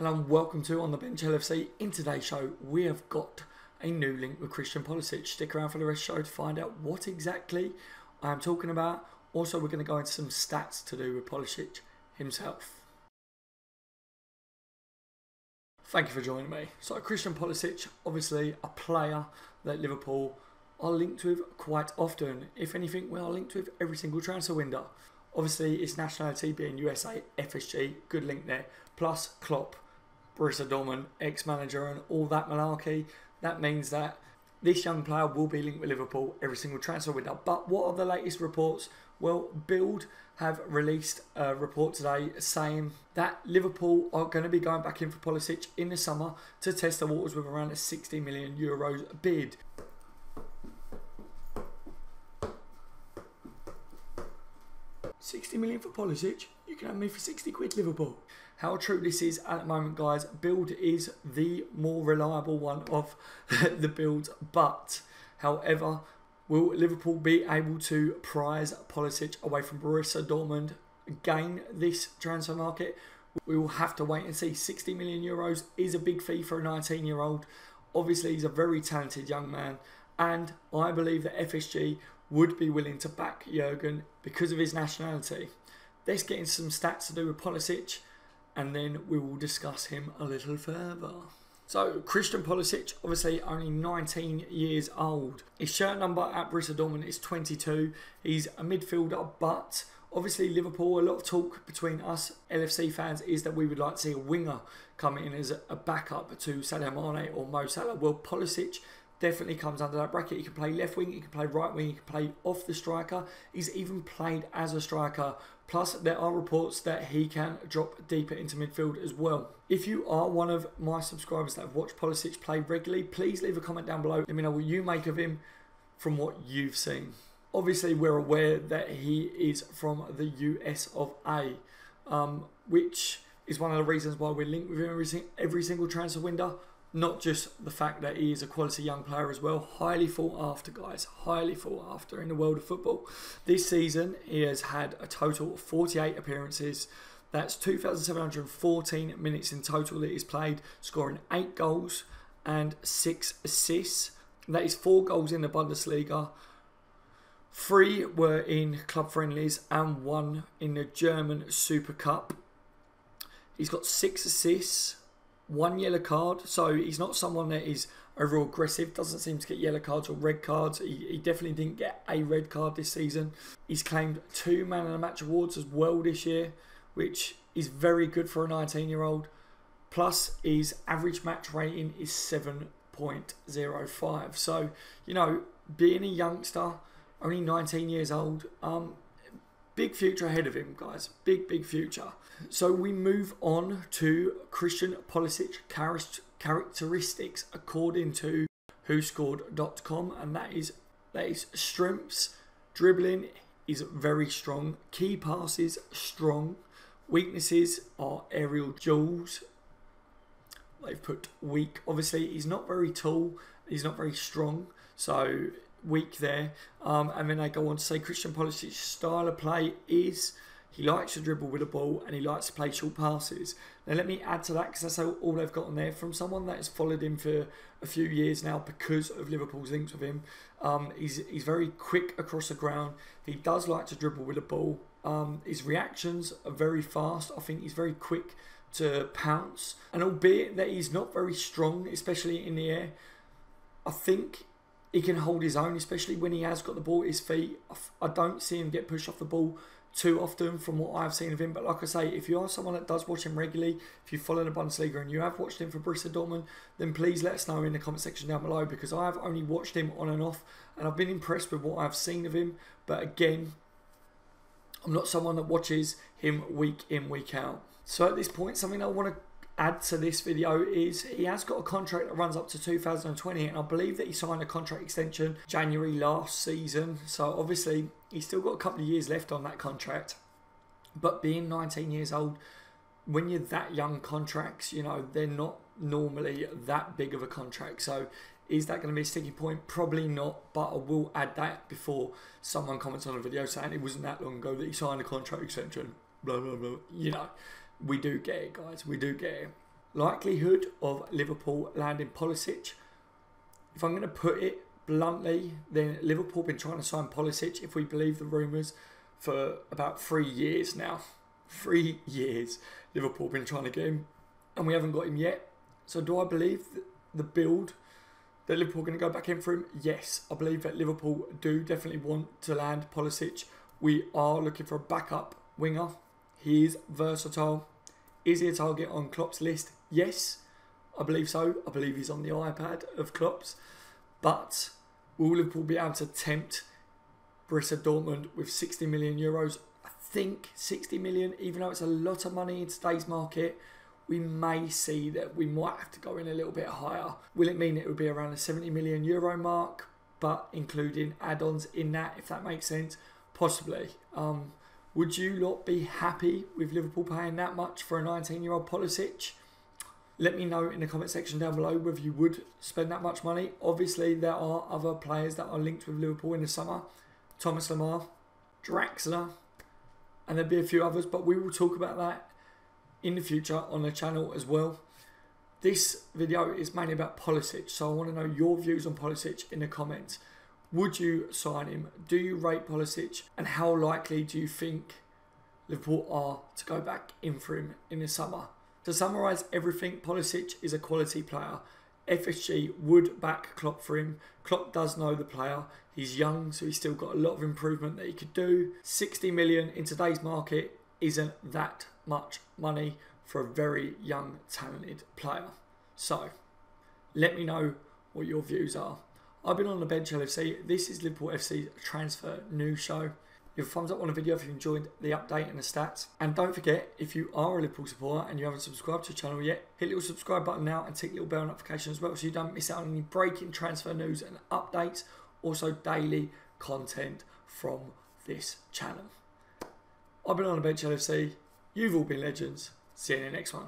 Hello and welcome to On The Bench LFC. In today's show, we have got a new link with Christian Pulisic. Stick around for the rest of the show to find out what exactly I am talking about. Also, we're going to go into some stats to do with Pulisic himself. Thank you for joining me. So, Christian Pulisic, obviously a player that Liverpool are linked with quite often. If anything, we are linked with every single transfer window. Obviously, its nationality being USA, FSG, good link there. Plus Klopp, Borussia Dortmund, ex-manager and all that malarkey. That means that this young player will be linked with Liverpool every single transfer window. But what are the latest reports? Well, Bild have released a report today saying that Liverpool are going to be going back in for Pulisic in the summer to test the waters with around a €60 million bid. £60 million for Pulisic? You can have me for 60 quid, Liverpool. How true this is at the moment, guys. Bild is the more reliable one of the builds, but however, will Liverpool be able to prize Pulisic away from Borussia Dortmund again this transfer market? We will have to wait and see. €60 million is a big fee for a 19-year-old. Obviously, he's a very talented young man, and I believe that FSG would be willing to back Jurgen because of his nationality. Let's get into some stats to do with Pulisic, and then we will discuss him a little further. So, Christian Pulisic, obviously only 19 years old. His shirt number at Borussia Dortmund is 22. He's a midfielder, but obviously Liverpool, a lot of talk between us LFC fans is that we would like to see a winger come in as a backup to Sadio Mane or Mo Salah. Well, Pulisic definitely comes under that bracket. He can play left wing, he can play right wing, he can play off the striker. He's even played as a striker. Plus, there are reports that he can drop deeper into midfield as well. If you are one of my subscribers that have watched Pulisic play regularly, please leave a comment down below. Let me know what you make of him from what you've seen. Obviously, we're aware that he is from the US of A, which is one of the reasons why we're linked with him every single transfer window. Not just the fact that he is a quality young player as well. Highly sought after, guys. Highly sought after in the world of football. This season, he has had a total of 48 appearances. That's 2,714 minutes in total that he's played, scoring 8 goals and 6 assists. That is 4 goals in the Bundesliga. 3 were in club friendlies and 1 in the German Super Cup. He's got 6 assists. 1 yellow card, so he's not someone that is overall aggressive, doesn't seem to get yellow cards or red cards. He definitely didn't get a red card this season. He's claimed 2 Man of the Match awards as well this year, which is very good for a 19-year-old. Plus, his average match rating is 7.05. So, you know, being a youngster, only 19 years old, big future ahead of him, guys. Big future. So we move on to Christian Pulisic characteristics according to WhoScored.com, and that is strengths. Dribbling is very strong. Key passes strong. Weaknesses are aerial duels. They've put weak. Obviously, he's not very tall. He's not very strong. So weak there. And then they go on to say Christian Pulisic's style of play is he likes to dribble with the ball and he likes to play short passes. Now let me add to that because that's all they've got on there. From someone that has followed him for a few years now because of Liverpool's links with him. He's very quick across the ground. He does like to dribble with the ball. His reactions are very fast. I think he's very quick to pounce. And albeit that he's not very strong, especially in the air, I think he can hold his own, especially when he has got the ball at his feet. I don't see him get pushed off the ball too often from what I've seen of him. But like I say, if you are someone that does watch him regularly, if you follow the Bundesliga and you have watched him for Borussia Dortmund, then please let us know in the comment section down below, because I have only watched him on and off and I've been impressed with what I've seen of him. But again, I'm not someone that watches him week in, week out. So at this point, something I want to add to this video is he has got a contract that runs up to 2020, and I believe that he signed a contract extension January last season. So obviously he's still got a couple of years left on that contract. But being 19 years old, when you're that young, contracts, you know, they're not normally that big of a contract. So is that going to be a sticking point? Probably not, but I will add that before someone comments on a video saying it wasn't that long ago that he signed a contract extension. Blah, blah, blah. You know, we do get it, guys. We do get it. likelihood of Liverpool landing Pulisic, if I'm going to put it bluntly, then Liverpool have been trying to sign Pulisic, if we believe the rumours, for about 3 years now. 3 years Liverpool have been trying to get him, and we haven't got him yet. So do I believe the build that Liverpool are going to go back in for him? Yes, I believe that Liverpool do definitely want to land Pulisic. We are looking for a backup winger. He is versatile. Is he a target on Klopp's list? Yes, I believe so. I believe he's on the iPad of Klopp's. But will Liverpool be able to tempt Borussia Dortmund with 60 million euros? I think 60 million, even though it's a lot of money in today's market, we may see that we might have to go in a little bit higher. Will it mean it would be around the 70 million euro mark, but including add-ons in that, if that makes sense? Possibly. Would you lot be happy with Liverpool paying that much for a 19-year-old Pulisic? Let me know in the comment section down below whether you would spend that much money. Obviously, there are other players that are linked with Liverpool in the summer. Thomas Lemar, Draxler, and there'll be a few others, but we will talk about that in the future on the channel as well. This video is mainly about Pulisic, so I want to know your views on Pulisic in the comments. Would you sign him? Do you rate Pulisic? And how likely do you think Liverpool are to go back in for him in the summer? To summarise everything, Pulisic is a quality player. FSG would back Klopp for him. Klopp does know the player. He's young, so he's still got a lot of improvement that he could do. 60 million in today's market isn't that much money for a very young, talented player. So, let me know what your views are. I've been on the bench, LFC. This is Liverpool FC's transfer news show. Give a thumbs up on the video if you enjoyed the update and the stats. And don't forget, if you are a Liverpool supporter and you haven't subscribed to the channel yet, hit the little subscribe button now and tick the little bell notification as well so you don't miss out on any breaking transfer news and updates. Also daily content from this channel. I've been on the bench, LFC. You've all been legends. See you in the next one.